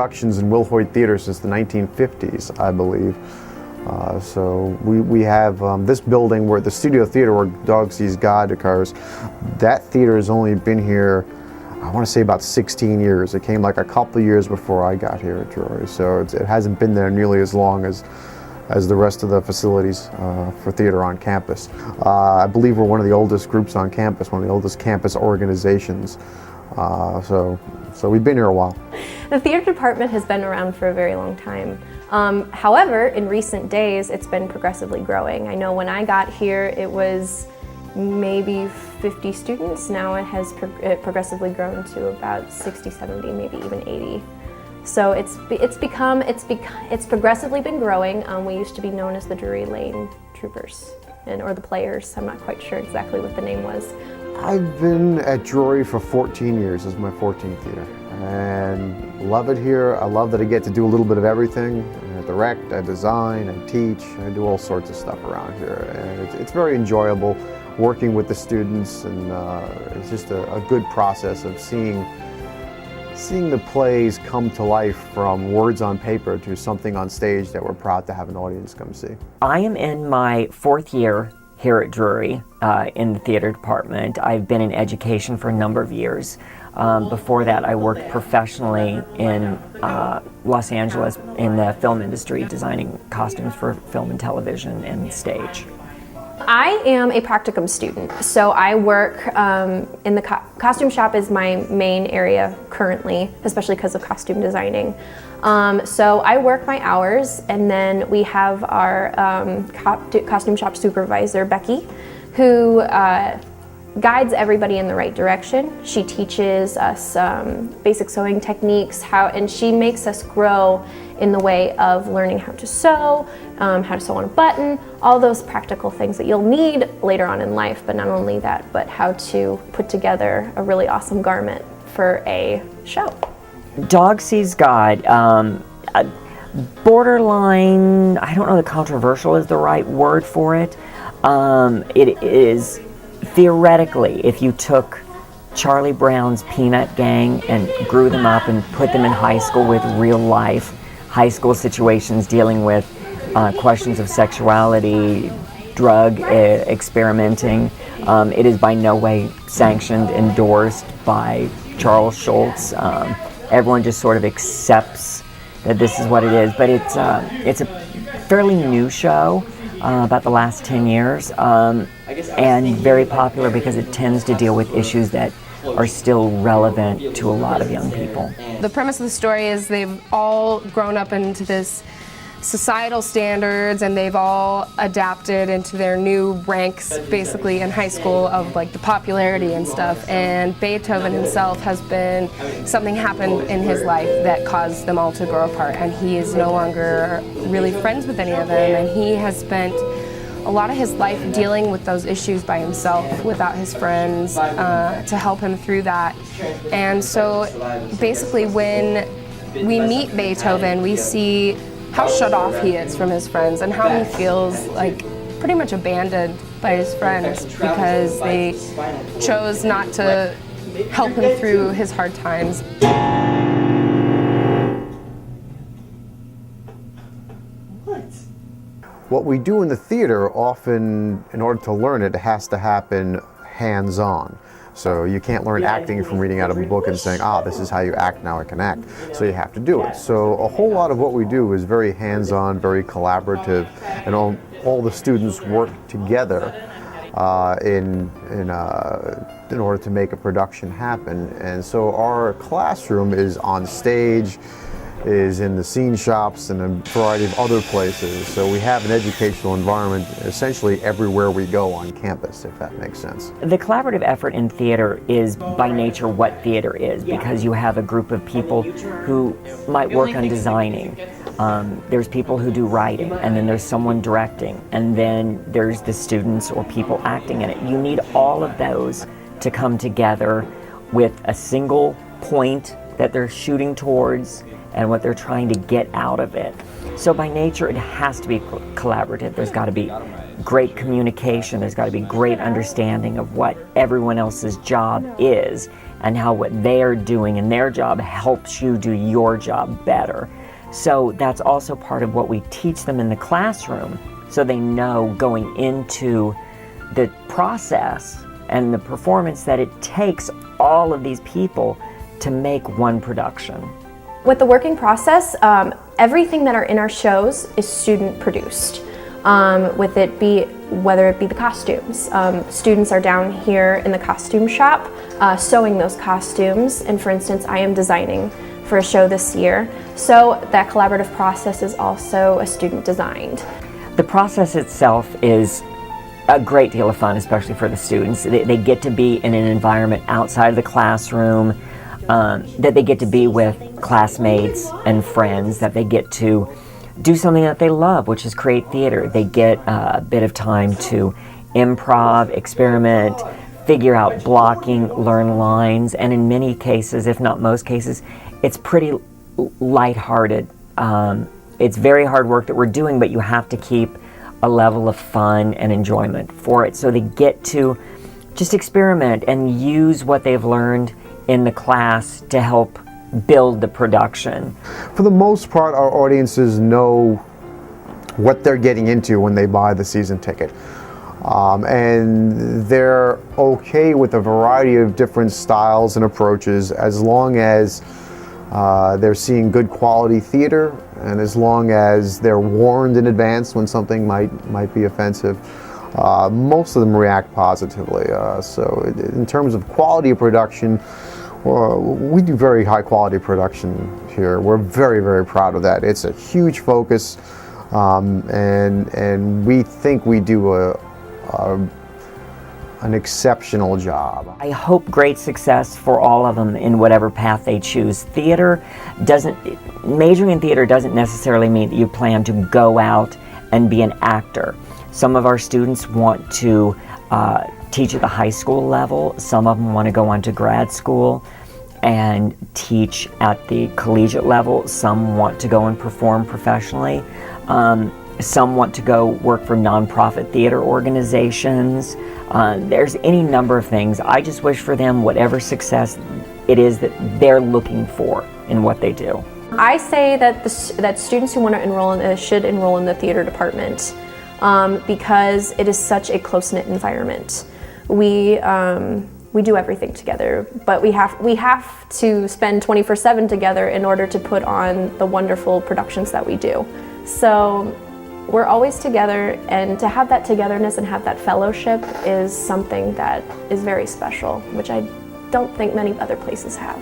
productions in Will Hoyt Theater since the 1950s, I believe. So we have this building where the studio theater where Dog Sees God occurs. That theater has only been here, I want to say about 16 years. It came like a couple of years before I got here at Drury, so it hasn't been there nearly as long as the rest of the facilities for theater on campus. I believe we're one of the oldest groups on campus, one of the oldest campus organizations. So we've been here a while. The theater department has been around for a very long time. However, in recent days, it's been progressively growing. I know when I got here, it was maybe 50 students. Now it has progressively grown to about 60, 70, maybe even 80. So it's progressively been growing. We used to be known as the Drury Lane Troopers, or the Players. I'm not quite sure exactly what the name was. I've been at Drury for 14 years. This is my 14th year, and love it here. I love that I get to do a little bit of everything. I direct, I design, I teach, I do all sorts of stuff around here, and it's very enjoyable working with the students, and it's just a good process of seeing the plays come to life from words on paper to something on stage that we're proud to have an audience come see. I am in my 4th year here at Drury in the theater department. I've been in education for a number of years. Before that, I worked professionally in Los Angeles in the film industry, designing costumes for film and television and stage. I am a practicum student, so I work in the costume shop is my main area currently, especially because of costume designing. So I work my hours, and then we have our costume shop supervisor, Becky, who guides everybody in the right direction. She teaches us basic sewing techniques, and she makes us grow in the way of learning how to sew on a button, all those practical things that you'll need later on in life, but not only that, but how to put together a really awesome garment for a show. Dog Sees God, borderline, I don't know that controversial is the right word for it. It is theoretically, if you took Charlie Brown's Peanut Gang and grew them up and put them in high school with real life high school situations dealing with questions of sexuality, drug experimenting, it is by no way sanctioned, endorsed by Charles Schultz. Everyone just sort of accepts that this is what it is, but it's a fairly new show, about the last 10 years, and very popular because it tends to deal with issues that are still relevant to a lot of young people. The premise of the story is they've all grown up into this societal standards, and they've all adapted into their new ranks basically in high school of like the popularity and stuff, and Beethoven himself has been, something happened in his life that caused them all to grow apart, and he is no longer really friends with any of them, and he has spent a lot of his life dealing with those issues by himself without his friends to help him through that. And so basically when we meet Beethoven, we see how shut off he is from his friends and how he feels like pretty much abandoned by his friends because they chose not to help him through his hard times. What we do in the theater often, in order to learn it, has to happen hands-on. So you can't learn acting from reading out of a book and saying, this is how you act, now I can act. So you have to do it. So a whole lot of what we do is very hands-on, very collaborative, and all the students work together in order to make a production happen. And so our classroom is on stage, is in the scene shops and a variety of other places. So we have an educational environment essentially everywhere we go on campus, if that makes sense. The collaborative effort in theater is by nature what theater is, because you have a group of people who might work on designing. There's people who do writing, and then there's someone directing, and then there's the students or people acting in it. You need all of those to come together with a single point that they're shooting towards and what they're trying to get out of it. So by nature, it has to be collaborative. There's got to be great communication. There's got to be great understanding of what everyone else's job is and how what they're doing in their job helps you do your job better. So that's also part of what we teach them in the classroom, so they know going into the process and the performance that it takes all of these people to make one production. With the working process, everything that are in our shows is student produced. Whether it be the costumes. Students are down here in the costume shop sewing those costumes, and for instance, I am designing for a show this year. So that collaborative process is also a student designed. The process itself is a great deal of fun, especially for the students. They get to be in an environment outside of the classroom, that they get to be with classmates and friends, that they get to do something that they love, which is create theater. They get a bit of time to improv, experiment, figure out blocking, learn lines, and in many cases, if not most cases, it's pretty lighthearted. It's very hard work that we're doing, but you have to keep a level of fun and enjoyment for it. So they get to just experiment and use what they've learned in the class to help build the production. For the most part, our audiences know what they're getting into when they buy the season ticket. And they're okay with a variety of different styles and approaches, as long as they're seeing good quality theater, and as long as they're warned in advance when something might be offensive. Most of them react positively. So in terms of quality of production, we do very high quality production here. We're very, very proud of that. It's a huge focus, and we think we do an exceptional job. I hope great success for all of them in whatever path they choose. Majoring in theater doesn't necessarily mean that you plan to go out and be an actor. Some of our students want to teach at the high school level. Some of them want to go on to grad school and teach at the collegiate level. Some want to go and perform professionally. Some want to go work for nonprofit theater organizations. There's any number of things. I just wish for them whatever success it is that they're looking for in what they do. I say that that students who want to enroll in this should enroll in the theater department because it is such a close-knit environment. We do everything together, but we have to spend 24/7 together in order to put on the wonderful productions that we do. So we're always together, and to have that togetherness and have that fellowship is something that is very special, which I don't think many other places have.